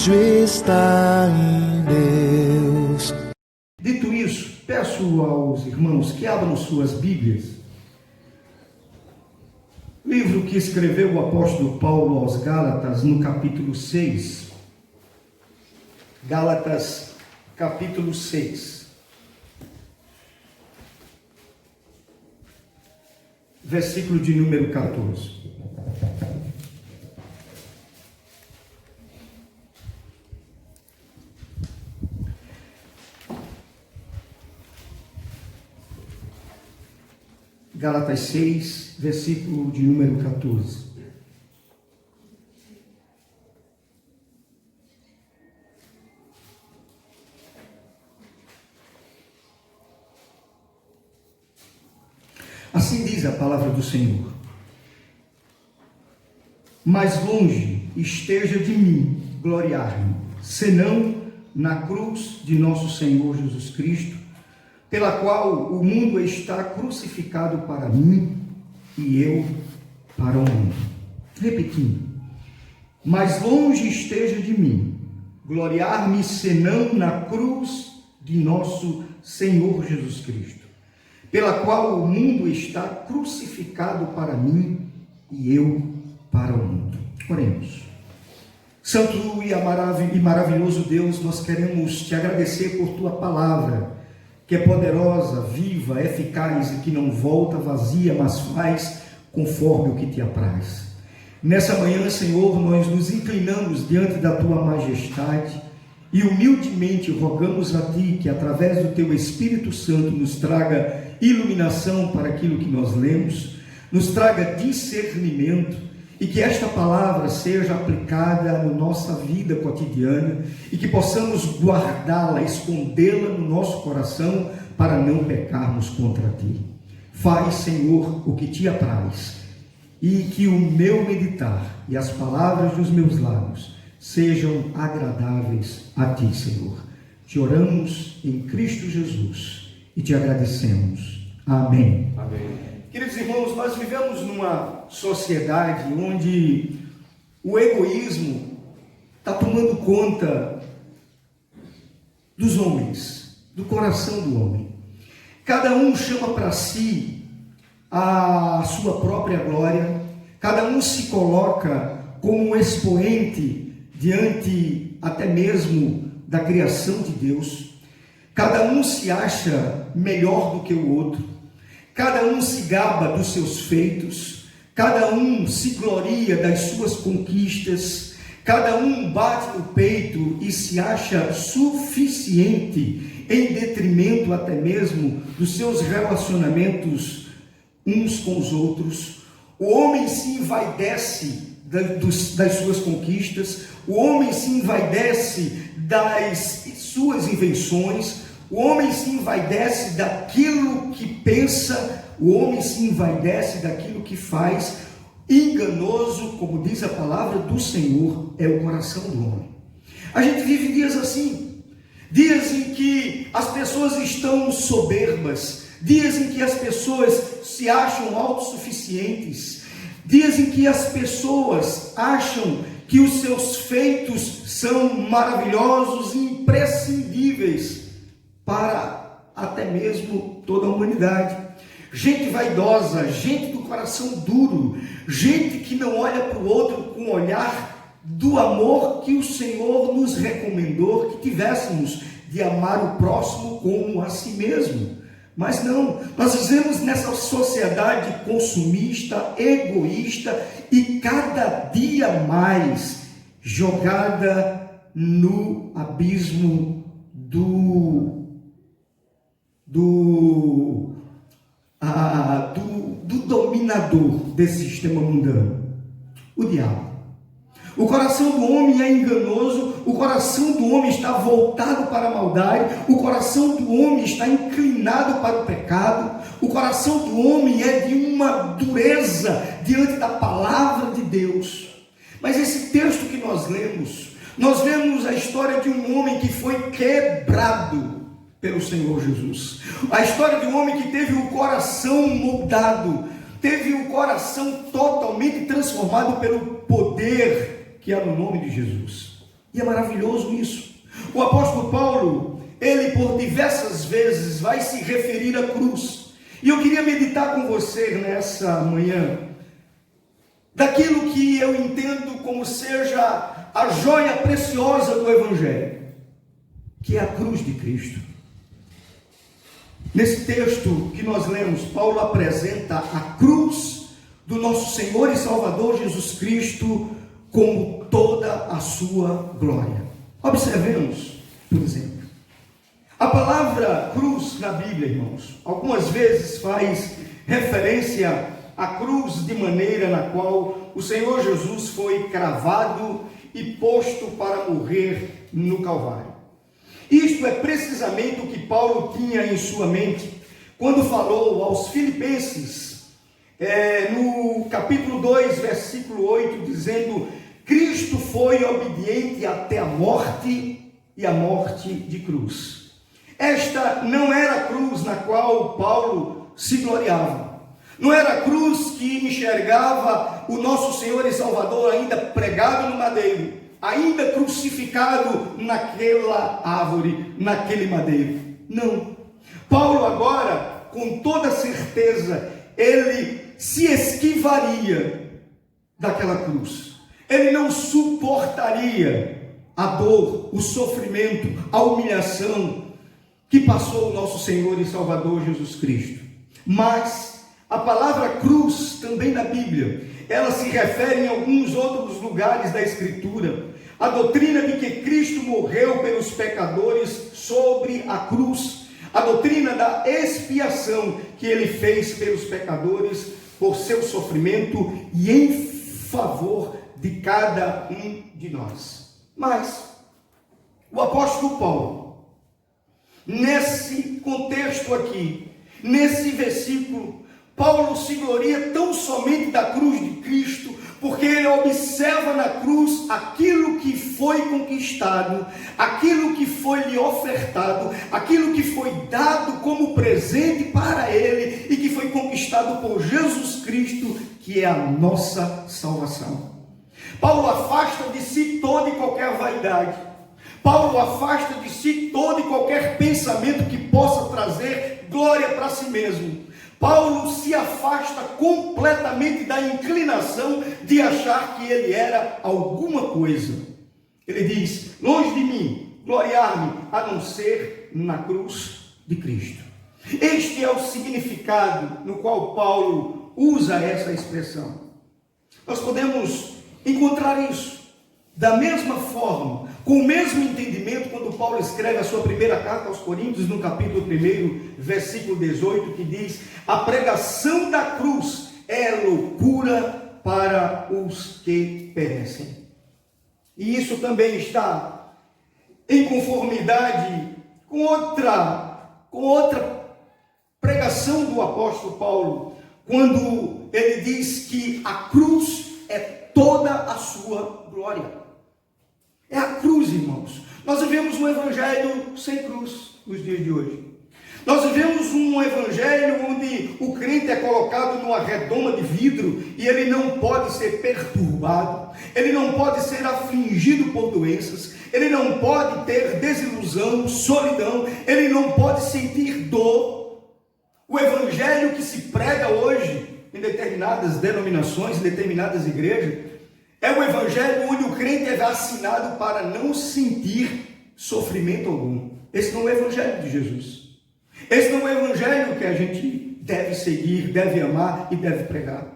refúgio está em Deus. Dito isso, peço aos irmãos que abram suas Bíblias. Livro que escreveu o apóstolo Paulo aos Gálatas, no capítulo 6. Gálatas, capítulo 6. Versículo de número 14. Gálatas 6, versículo de número 14. Assim diz a palavra do Senhor: mais longe esteja de mim gloriar-me, senão na cruz de nosso Senhor Jesus Cristo, pela qual o mundo está crucificado para mim e eu para o mundo. Repetindo: mais longe esteja de mim gloriar-me, senão na cruz de nosso Senhor Jesus Cristo, pela qual o mundo está crucificado para mim e eu para o mundo. Oremos. Santo e maravilhoso Deus, nós queremos te agradecer por tua palavra, que é poderosa, viva, eficaz e que não volta vazia, mas faz conforme o que te apraz. Nessa manhã, Senhor, nós nos inclinamos diante da tua majestade e humildemente rogamos a ti que, através do teu Espírito Santo, nos traga iluminação para aquilo que nós lemos, nos traga discernimento, e que esta palavra seja aplicada na nossa vida cotidiana e que possamos guardá-la, escondê-la no nosso coração para não pecarmos contra ti. Faz, Senhor, o que te apraz, e que o meu meditar e as palavras dos meus lábios sejam agradáveis a ti, Senhor. Te oramos em Cristo Jesus e te agradecemos. Amém. Amém. Queridos irmãos, nós vivemos numa sociedade onde o egoísmo está tomando conta dos homens, do coração do homem. Cada um chama para si a sua própria glória, cada um se coloca como um expoente diante até mesmo da criação de Deus. Cada um se acha melhor do que o outro. Cada um se gaba dos seus feitos, cada um se gloria das suas conquistas, cada um bate no peito e se acha suficiente, em detrimento até mesmo dos seus relacionamentos uns com os outros. O homem se envaidece das suas conquistas, o homem se envaidece das suas invenções, o homem se envaidece daquilo que pensa, o homem se envaidece daquilo que faz. Enganoso, como diz a palavra do Senhor, é o coração do homem. A gente vive dias assim, dias em que as pessoas estão soberbas, dias em que as pessoas se acham autossuficientes, dias em que as pessoas acham que os seus feitos são maravilhosos e imprescindíveis para até mesmo toda a humanidade. Gente vaidosa, gente do coração duro, gente que não olha para o outro com o olhar do amor que o Senhor nos recomendou que tivéssemos, de amar o próximo como a si mesmo. Mas não, nós vivemos nessa sociedade consumista, egoísta e cada dia mais jogada no abismo do dominador desse sistema mundano, o diabo. O coração do homem é enganoso, o coração do homem está voltado para a maldade, o coração do homem está inclinado para o pecado, o coração do homem é de uma dureza diante da palavra de Deus. Mas esse texto que nós vemos a história de um homem que foi quebrado pelo Senhor Jesus. A história de um homem que teve o coração moldado, teve o coração totalmente transformado pelo poder que há no nome de Jesus. E é maravilhoso isso. O apóstolo Paulo, ele por diversas vezes vai se referir à cruz. E eu queria meditar com você nessa manhã daquilo que eu entendo como seja a joia preciosa do Evangelho, que é a cruz de Cristo. Nesse texto que nós lemos, Paulo apresenta a cruz do nosso Senhor e Salvador Jesus Cristo como toda a sua glória. Observemos, por exemplo, a palavra cruz na Bíblia, irmãos, algumas vezes faz referência à cruz de maneira na qual o Senhor Jesus foi cravado e posto para morrer no Calvário. Isto é precisamente o que Paulo tinha em sua mente quando falou aos Filipenses, no capítulo 2, versículo 8, dizendo: Cristo foi obediente até a morte, e a morte de cruz. Esta não era a cruz na qual Paulo se gloriava. Não era a cruz que enxergava o nosso Senhor e Salvador ainda pregado no madeiro, ainda crucificado naquela árvore, naquele madeiro. Não. Paulo agora, com toda certeza, ele se esquivaria daquela cruz. Ele não suportaria a dor, o sofrimento, a humilhação que passou o nosso Senhor e Salvador Jesus Cristo. Mas a palavra cruz, também na Bíblia, ela se refere em alguns outros lugares da Escritura a doutrina de que Cristo morreu pelos pecadores sobre a cruz, a doutrina da expiação que ele fez pelos pecadores por seu sofrimento e em favor de cada um de nós. Mas o apóstolo Paulo, nesse contexto aqui, nesse versículo, Paulo se gloria tão somente da cruz de Cristo, porque ele observa na cruz aquilo que foi conquistado, aquilo que foi lhe ofertado, aquilo que foi dado como presente para ele e que foi conquistado por Jesus Cristo, que é a nossa salvação. Paulo afasta de si toda e qualquer vaidade. Paulo afasta de si todo e qualquer pensamento que possa trazer glória para si mesmo. Paulo se afasta completamente da inclinação de achar que ele era alguma coisa. Ele diz: longe de mim gloriar-me a não ser na cruz de Cristo. Este é o significado no qual Paulo usa essa expressão. Nós podemos encontrar isso da mesma forma, com o mesmo entendimento, quando Paulo escreve a sua primeira carta aos Coríntios, no capítulo 1, versículo 18, que diz: a pregação da cruz é loucura para os que perecem. E isso também está em conformidade com outra pregação do apóstolo Paulo, quando ele diz que a cruz é toda a sua glória. É a cruz, irmãos. Nós vivemos um evangelho sem cruz nos dias de hoje. Nós vivemos um evangelho onde o crente é colocado numa redoma de vidro e ele não pode ser perturbado, ele não pode ser afligido por doenças, ele não pode ter desilusão, solidão, ele não pode sentir dor. O evangelho que se prega hoje em determinadas denominações, em determinadas igrejas, é o evangelho onde o crente é vacinado para não sentir sofrimento algum. Esse não é o evangelho de Jesus. Esse não é o evangelho que a gente deve seguir, deve amar e deve pregar.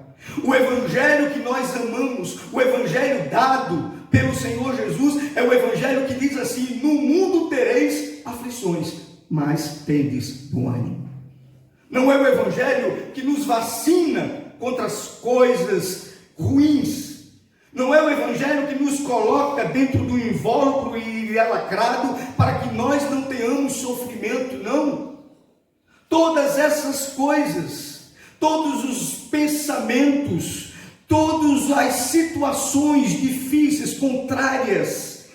O evangelho que nós amamos, o evangelho dado pelo Senhor Jesus, é o evangelho que diz assim: no mundo tereis aflições, mas tendes bom ânimo. Não é o evangelho que nos vacina contra as coisas ruins. Não é o evangelho que nos coloca dentro do invólucro e lacrado para que nós não tenhamos sofrimento, não. Todas essas coisas, todos os pensamentos, todas as situações difíceis, contrárias,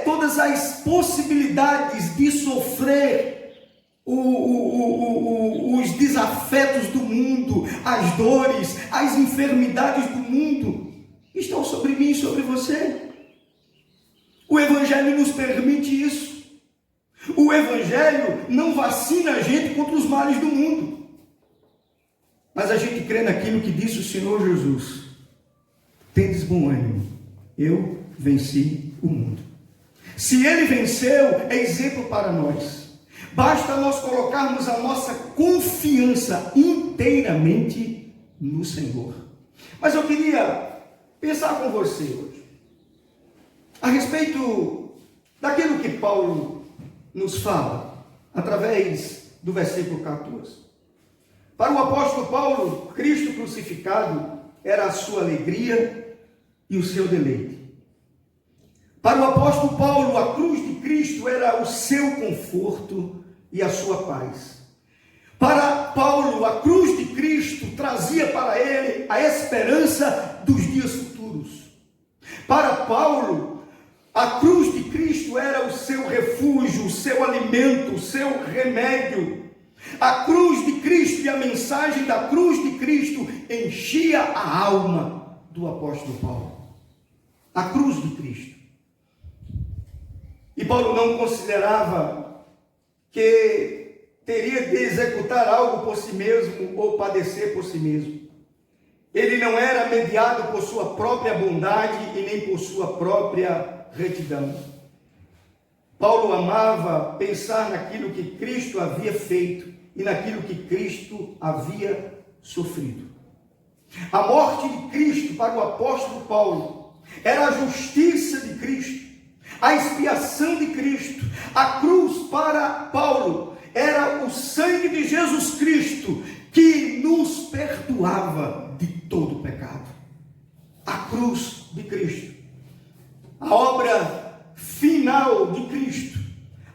todas as possibilidades de sofrer os desafetos do mundo, as dores, as enfermidades do mundo, estão sobre mim e sobre você. O Evangelho nos permite isso. O Evangelho não vacina a gente contra os males do mundo. Mas a gente crê naquilo que disse o Senhor Jesus. Tendes bom ânimo, eu venci o mundo. Se Ele venceu, é exemplo para nós. Basta nós colocarmos a nossa confiança inteiramente no Senhor. Mas eu queria pensar com você hoje a respeito daquilo que Paulo nos fala através do versículo 14. Para o apóstolo Paulo, Cristo crucificado era a sua alegria e o seu deleite. Para o apóstolo Paulo, a cruz de Cristo era o seu conforto e a sua paz. Para Paulo, a cruz de Cristo trazia para ele a esperança dos dias futuros. Para Paulo, a cruz de Cristo era o seu refúgio, o seu alimento, o seu remédio. A cruz de Cristo e a mensagem da cruz de Cristo enchia a alma do apóstolo Paulo. A cruz de Cristo. E Paulo não considerava que teria de executar algo por si mesmo ou padecer por si mesmo. Ele não era mediado por sua própria bondade e nem por sua própria retidão. Paulo amava pensar naquilo que Cristo havia feito e naquilo que Cristo havia sofrido. A morte de Cristo para o apóstolo Paulo era a justiça de Cristo, a expiação de Cristo. A cruz para Paulo era o sangue de Jesus Cristo que nos perdoava de todo pecado. A cruz de Cristo, a obra final de Cristo,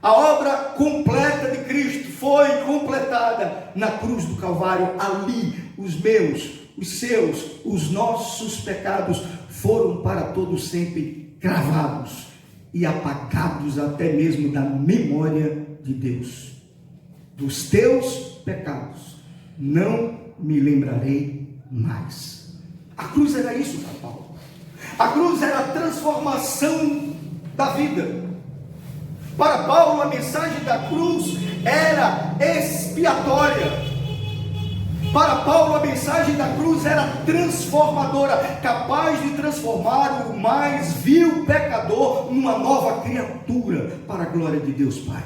a obra completa de Cristo foi completada na cruz do Calvário. Ali os meus, os seus, os nossos pecados foram para todo sempre cravados e apagados até mesmo da memória de Deus. Dos teus pecados não me lembrarei mais. A cruz era isso para Paulo. A cruz era a transformação da vida. Para Paulo, a mensagem da cruz era expiatória. Para Paulo, a mensagem da cruz era transformadora, capaz de transformar o mais vil pecador numa nova criatura para a glória de Deus Pai.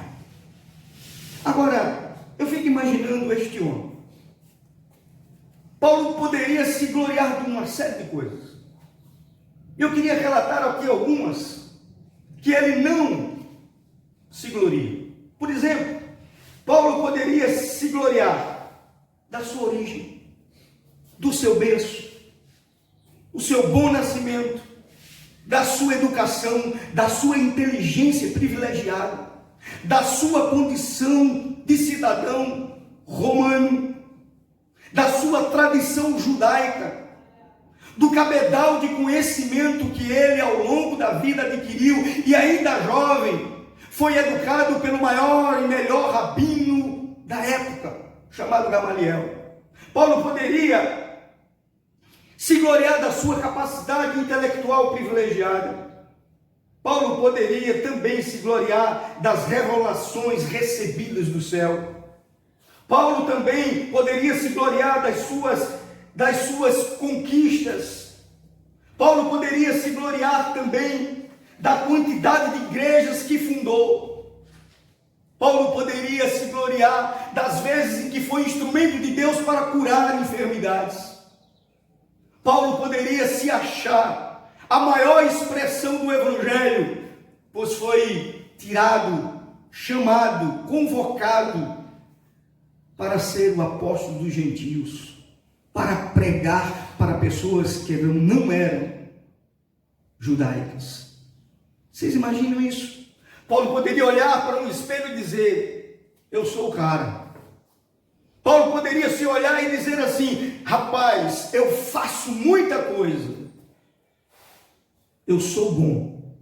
Agora, eu fico imaginando este homem. Paulo poderia se gloriar de uma série de coisas. Eu queria relatar aqui algumas que ele não se gloria. Por exemplo, Paulo poderia se gloriar da sua origem, do seu berço, o seu bom nascimento, da sua educação, da sua inteligência privilegiada, da sua condição de cidadão romano, da sua tradição judaica, do cabedal de conhecimento que ele ao longo da vida adquiriu, e ainda jovem foi educado pelo maior e melhor rabino da época, chamado Gamaliel. Paulo poderia se gloriar da sua capacidade intelectual privilegiada. Paulo poderia também se gloriar das revelações recebidas do céu. Paulo também poderia se gloriar das suas conquistas. Paulo poderia se gloriar também da quantidade de igrejas que fundou. Paulo poderia se gloriar das vezes em que foi instrumento de Deus para curar enfermidades. Paulo poderia se achar a maior expressão do Evangelho, pois foi tirado, chamado, convocado para ser o apóstolo dos gentios, para pregar para pessoas que não eram judaicas. Vocês imaginam isso? Paulo poderia olhar para um espelho e dizer: eu sou o cara. Paulo poderia se olhar e dizer assim: rapaz, eu faço muita coisa, eu sou bom.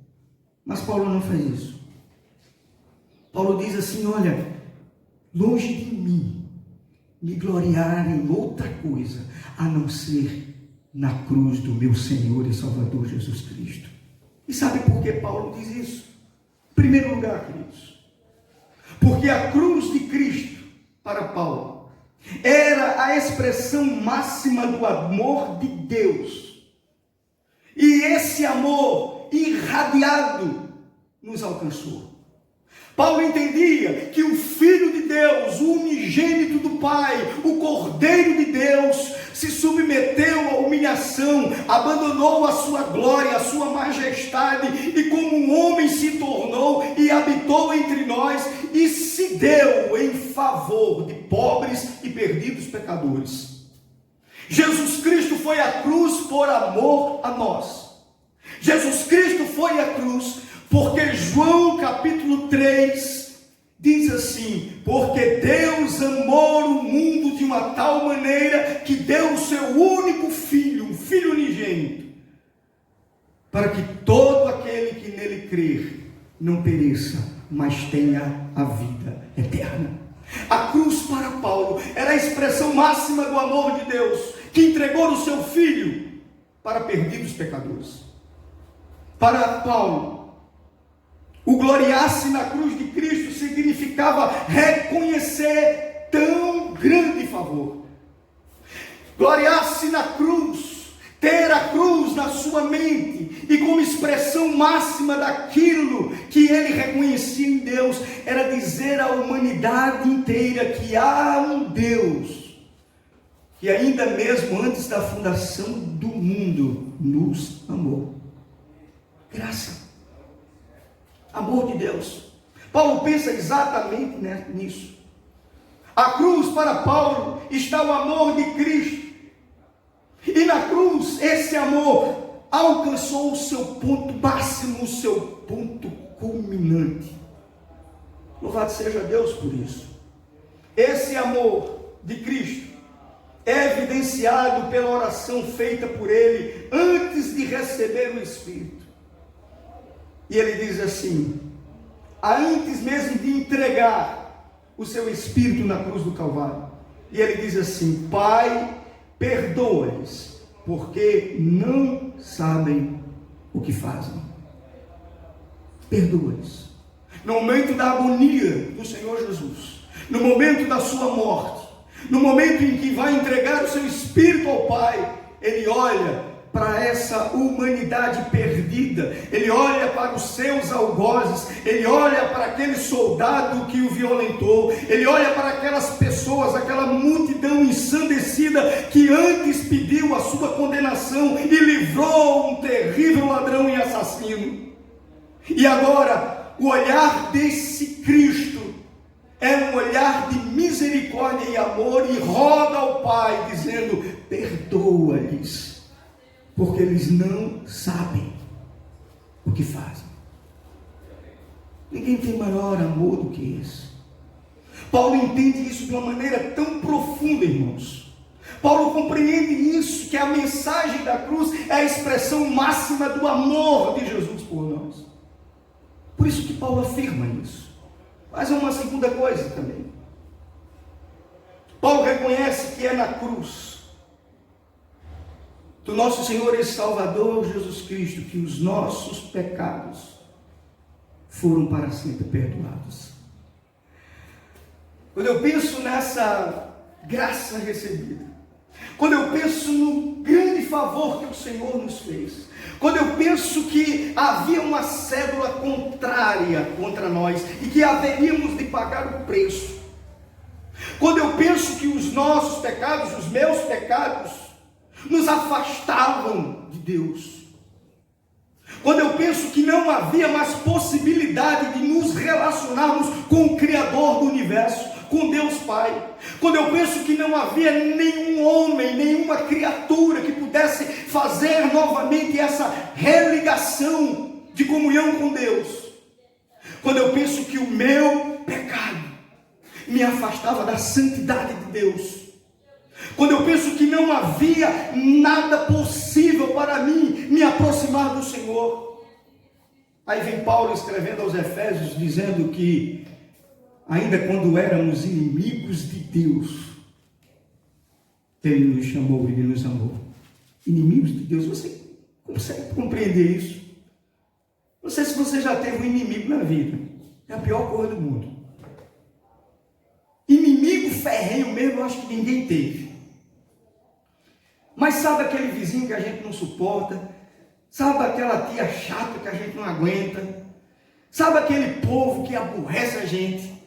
Mas Paulo não faz isso. Paulo diz assim: olha, longe de mim me gloriar em outra coisa, a não ser na cruz do meu Senhor e Salvador Jesus Cristo. E sabe por que Paulo diz isso? Em primeiro lugar, queridos, porque a cruz de Cristo, para Paulo, era a expressão máxima do amor de Deus. E esse amor irradiado nos alcançou. Paulo entendia que o Filho de Deus, o unigênito do Pai, o Cordeiro de Deus, se submeteu à humilhação, abandonou a sua glória, a sua majestade, e como um homem se tornou e habitou entre nós, e se deu em favor de pobres e perdidos pecadores. Jesus Cristo foi à cruz por amor a nós. Jesus Cristo foi à cruz porque João capítulo 3 diz assim: porque Deus amou o mundo de uma tal maneira que deu o seu único filho, um filho unigênito, para que todo aquele que nele crer não pereça, mas tenha a vida eterna. A cruz para Paulo era a expressão máxima do amor de Deus, que entregou o seu filho para perdidos pecadores. Para Paulo, o gloriar-se na cruz de Cristo significava reconhecer tão grande favor. Gloriar-se na cruz, ter a cruz na sua mente, e como expressão máxima daquilo que ele reconhecia em Deus, era dizer à humanidade inteira que há um Deus, que ainda mesmo antes da fundação do mundo, nos amou. Graça. Amor de Deus. Paulo pensa exatamente nisso. A cruz para Paulo está o amor de Cristo. E na cruz esse amor alcançou o seu ponto máximo, o seu ponto culminante. Louvado seja Deus por isso. Esse amor de Cristo é evidenciado pela oração feita por ele antes de receber o Espírito. E ele diz assim, antes mesmo de entregar o seu Espírito na cruz do Calvário, e ele diz assim: Pai, perdoa-lhes, porque não sabem o que fazem. Perdoa-lhes. No momento da agonia do Senhor Jesus, no momento da sua morte, no momento em que vai entregar o seu Espírito ao Pai, ele olha para essa humanidade perdida, ele olha para os seus algozes, ele olha para aquele soldado que o violentou, ele olha para aquelas pessoas, aquela multidão ensandecida que antes pediu a sua condenação e livrou um terrível ladrão e assassino. E agora, o olhar desse Cristo é um olhar de misericórdia e amor, e roga ao Pai dizendo: perdoa-lhes, porque eles não sabem o que fazem. Ninguém tem maior amor do que esse. Paulo entende isso de uma maneira tão profunda, irmãos. Paulo compreende isso, que a mensagem da cruz é a expressão máxima do amor de Jesus por nós. Por isso que Paulo afirma isso. Mas é uma segunda coisa também. Paulo reconhece que é na cruz do nosso Senhor e Salvador Jesus Cristo que os nossos pecados foram para sempre perdoados. Quando eu penso nessa graça recebida, quando eu penso no grande favor que o Senhor nos fez, quando eu penso que havia uma cédula contrária contra nós e que haveríamos de pagar o preço, quando eu penso que os nossos pecados, os meus pecados, nos afastavam de Deus, quando eu penso que não havia mais possibilidade de nos relacionarmos com o Criador do Universo, com Deus Pai, quando eu penso que não havia nenhum homem, nenhuma criatura que pudesse fazer novamente essa religação de comunhão com Deus, quando eu penso que o meu pecado me afastava da santidade de Deus, quando eu penso que não havia nada possível para mim me aproximar do Senhor, aí vem Paulo escrevendo aos Efésios dizendo que ainda quando éramos inimigos de Deus, Ele nos chamou, Ele nos amou. Inimigos de Deus, você consegue compreender isso? Não sei se você já teve um inimigo na vida. É a pior coisa do mundo. Inimigo ferrenho mesmo, eu acho que ninguém teve. Mas sabe aquele vizinho que a gente não suporta? Sabe aquela tia chata que a gente não aguenta? Sabe aquele povo que aborrece a gente?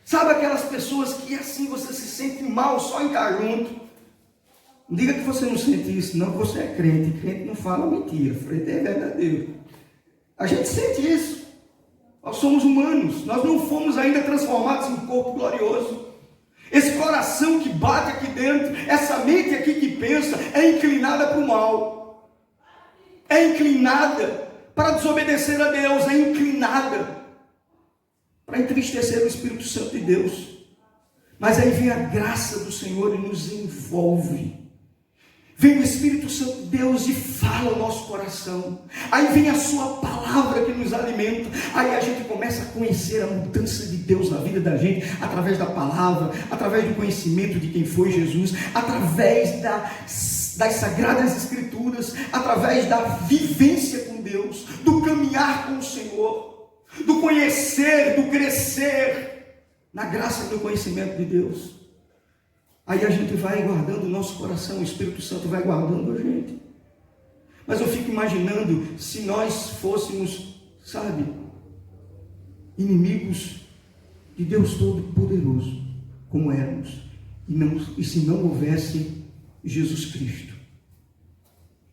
Sabe aquelas pessoas que assim você se sente mal só em estar junto? Não diga que você não sente isso, não, que você é crente. Crente não fala mentira, crente é verdadeiro. A gente sente isso. Nós somos humanos, nós não fomos ainda transformados em um corpo glorioso. Esse coração que bate aqui dentro, essa mente aqui que pensa, é inclinada para o mal. É inclinada para desobedecer a Deus, é inclinada para entristecer o Espírito Santo de Deus. Mas aí vem a graça do Senhor e nos envolve. Vem o Espírito Santo de Deus e fala o nosso coração. Aí vem a sua palavra que nos alimenta. Aí a gente começa a conhecer a mudança de Deus na vida da gente, através da palavra, através do conhecimento de quem foi Jesus, através das Sagradas Escrituras, através da vivência com Deus, do caminhar com o Senhor, do conhecer, do crescer na graça do conhecimento de Deus. Aí a gente vai guardando o nosso coração, o Espírito Santo vai guardando a gente. Mas eu fico imaginando se nós fôssemos, sabe, inimigos de Deus Todo-Poderoso, como éramos, e se não houvesse Jesus Cristo.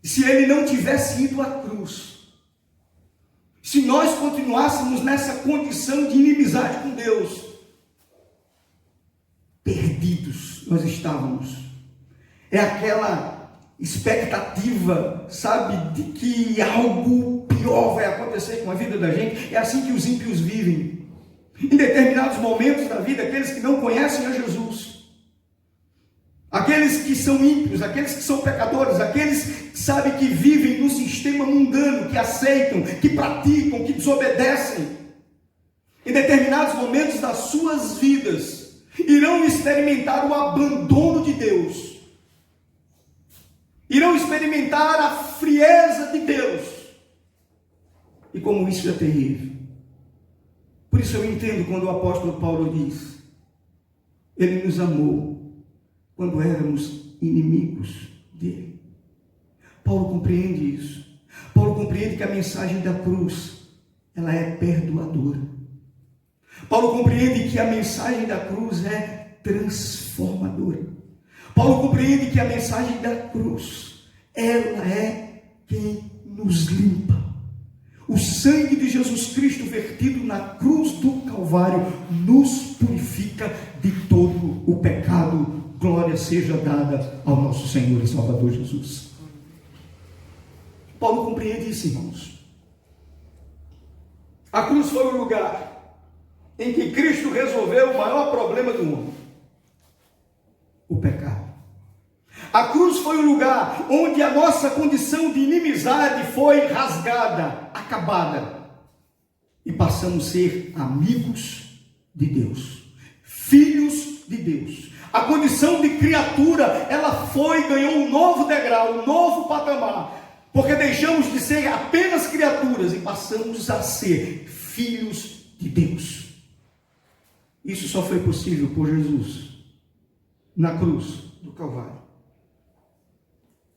Se Ele não tivesse ido à cruz, se nós continuássemos nessa condição de inimizade com Deus, perdidos nós estávamos. É aquela expectativa, sabe, de que algo pior vai acontecer com a vida da gente. É assim que os ímpios vivem. Em determinados momentos da vida, aqueles que não conhecem a Jesus, aqueles que são ímpios, aqueles que são pecadores, aqueles que sabem que vivem no sistema mundano, que aceitam, que praticam, que desobedecem, em determinados momentos das suas vidas, irão experimentar o abandono de Deus, irão experimentar a frieza de Deus, e como isso é terrível. Por isso eu entendo quando o apóstolo Paulo diz: Ele nos amou quando éramos inimigos dele. Paulo compreende isso. Paulo compreende que a mensagem da cruz, ela é perdoadora. Paulo compreende que a mensagem da cruz é transformadora. Paulo compreende que a mensagem da cruz, ela é quem nos limpa. O sangue de Jesus Cristo vertido na cruz do Calvário nos purifica de todo o pecado. Glória seja dada ao nosso Senhor e Salvador Jesus. Paulo compreende isso, irmãos. A cruz foi o lugar em que Cristo resolveu o maior problema do mundo: o pecado. A cruz foi o lugar onde a nossa condição de inimizade foi rasgada, acabada, e passamos a ser amigos de Deus, filhos de Deus. A condição de criatura, ela ganhou um novo degrau, um novo patamar, porque deixamos de ser apenas criaturas e passamos a ser filhos de Deus. Isso só foi possível por Jesus, na cruz do Calvário.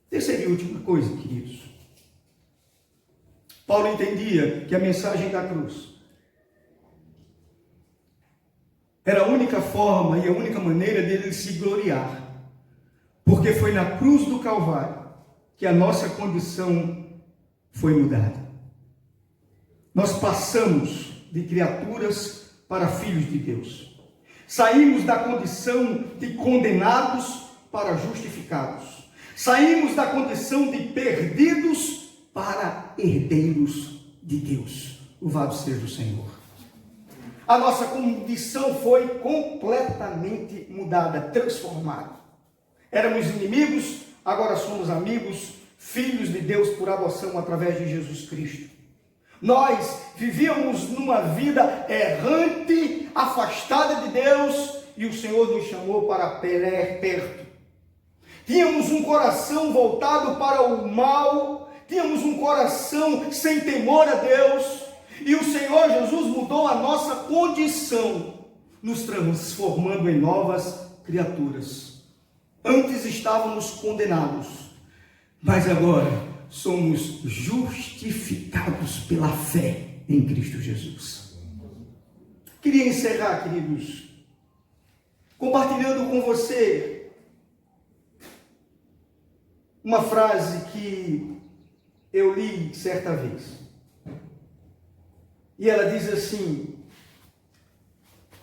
Terceira e última coisa, queridos. Paulo entendia que a mensagem da cruz era a única forma e a única maneira dele se gloriar, porque foi na cruz do Calvário que a nossa condição foi mudada. Nós passamos de criaturas para filhos de Deus. Saímos da condição de condenados para justificados. Saímos da condição de perdidos para herdeiros de Deus. Louvado seja o Senhor. A nossa condição foi completamente mudada, transformada. Éramos inimigos, agora somos amigos, filhos de Deus por adoção através de Jesus Cristo. Nós vivíamos numa vida errante, afastada de Deus, e o Senhor nos chamou para perto. Tínhamos um coração voltado para o mal, tínhamos um coração sem temor a Deus, E o Senhor Jesus mudou a nossa condição, nos transformando em novas criaturas. Antes estávamos condenados, mas agora somos justificados pela fé em Cristo Jesus. Queria encerrar, queridos, compartilhando com você uma frase que eu li certa vez. E ela diz assim: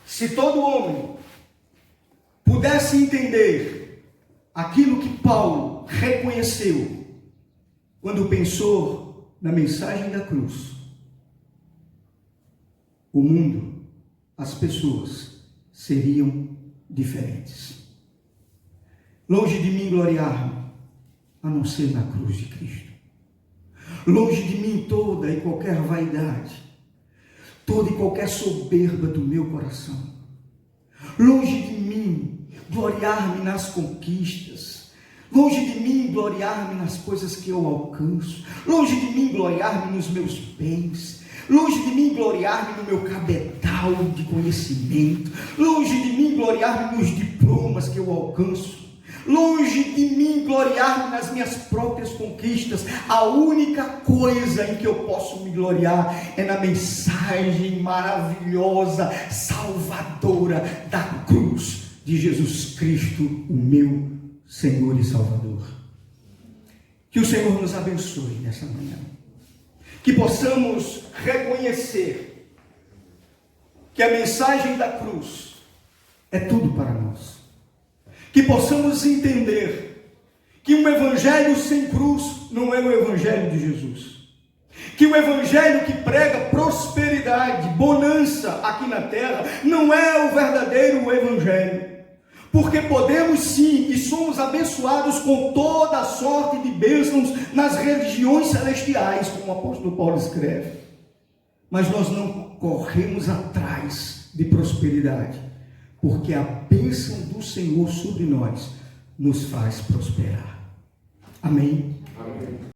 se todo homem pudesse entender aquilo que Paulo reconheceu quando pensou na mensagem da cruz, o mundo, as pessoas seriam diferentes. Longe de mim gloriar-me, a não ser na cruz de Cristo. Longe de mim toda e qualquer vaidade, toda e qualquer soberba do meu coração. Longe de mim gloriar-me nas conquistas. Longe de mim gloriar-me nas coisas que eu alcanço. Longe de mim gloriar-me nos meus bens. Longe de mim gloriar-me no meu cabedal de conhecimento. Longe de mim gloriar-me nos diplomas que eu alcanço. Longe de mim gloriar-me nas minhas próprias conquistas. A única coisa em que eu posso me gloriar é na mensagem maravilhosa, salvadora da cruz de Jesus Cristo, o meu Senhor e Salvador. Que o Senhor nos abençoe nessa manhã. Que possamos reconhecer que a mensagem da cruz é tudo para nós. Que possamos entender que um evangelho sem cruz não é o evangelho de Jesus. Que o evangelho que prega prosperidade, bonança aqui na terra, não é o verdadeiro evangelho. Porque podemos sim e somos abençoados com toda a sorte de bênçãos nas regiões celestiais, como o apóstolo Paulo escreve. Mas nós não corremos atrás de prosperidade, porque a bênção do Senhor sobre nós nos faz prosperar. Amém? Amém.